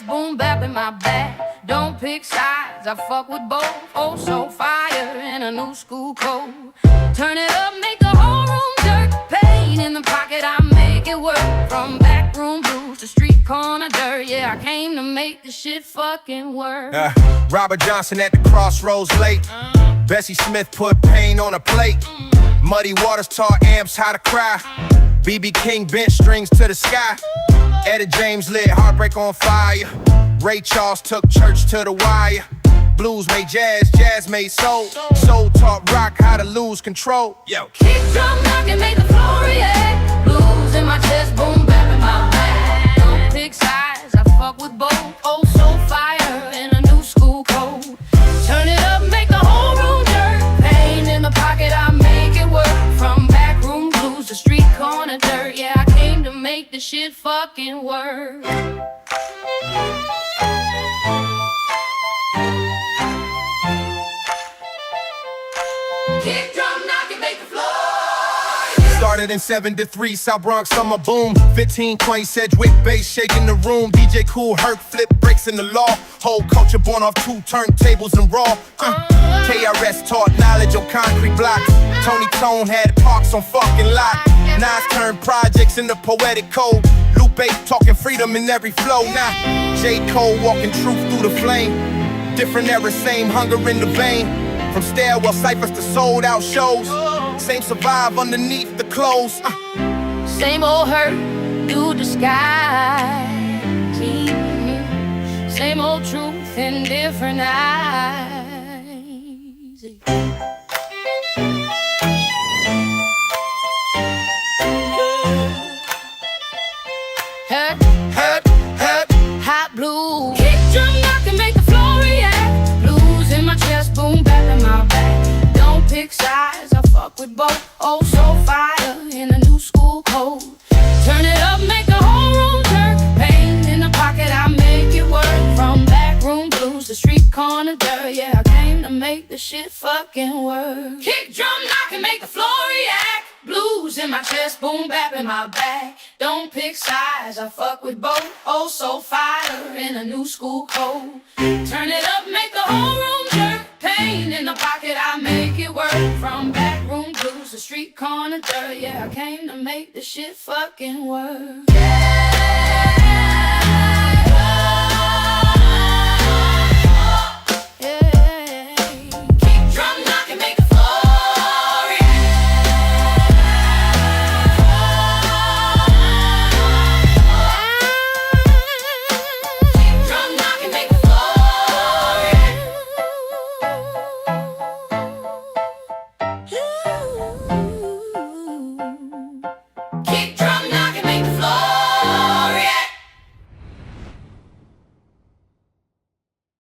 chest, boom bap in my back. Don't pick sides, I fuck with both. Oh, so fire in a new school code. Turn it up, make the whole room jerk. Pain in the pocket, I make it work. From backroom blues to street corner dirt. Yeah, I came to make this shit fucking work. Robert Johnson at the crossroads late. Bessie Smith put pain on a plate. Muddy Waters taught amps how to cry. B.B. King bent strings to the sky. Etta James lit heartbreak on fire. Ray Charles took church to the wire. Blues made jazz, jazz made soul. Soul taught rock how to lose control. Yo. Kick drum knocking, make the floor react. Blues in my chest, boom bap in my back. Don't pick sides, I fuck with both. Oh, so fire in a new school code. Turn it up, make the whole room jerk. Pain in the pocket, I make it work. From backroom blues to street corner dirt. Yeah, I came to make this shit fucking work. Kick drum knocking, make the floor. Started in 7 to 3, South Bronx summer boom. 1520 Sedgwick bass shaking the room. DJ Cool Herc flip breaks in the law. Whole culture born off 2 turntables and raw. KRS taught knowledge on concrete blocks. Tony Tone had parks on fucking lot. Nas turned projects into poetic code. Lupe talking freedom in every flow. Now J. Cole walking truth through the flame. Different era, same hunger in the vein. From stairwell ciphers to sold out shows. Same survive underneath the clothes. Same old hurt through the sky. Same old truth in different eyes. Hurt, Hurt, hurt. hot blue. Kick drum knocking, make the floor react. Blues in my chest, boom bap in my back. Don't pick sides, I fuck with both. Oh, so fire in a new school code. Turn it up, make the whole room jerk. Pain in the pocket, I make it work. From backroom blues to street corner dirt. Yeah, I came to make this shit fucking work. Kick drum knocking, make the floor react. Blues in my chest, boom bap in my back. Don't pick sides, I fuck with both. Oh, so fire in a new school code. Turn it up, make the whole room jerk. Pain in the pocket, I make it work. From backroom blues to street corner dirt. Yeah, I came to make this shit fucking work. Yeah.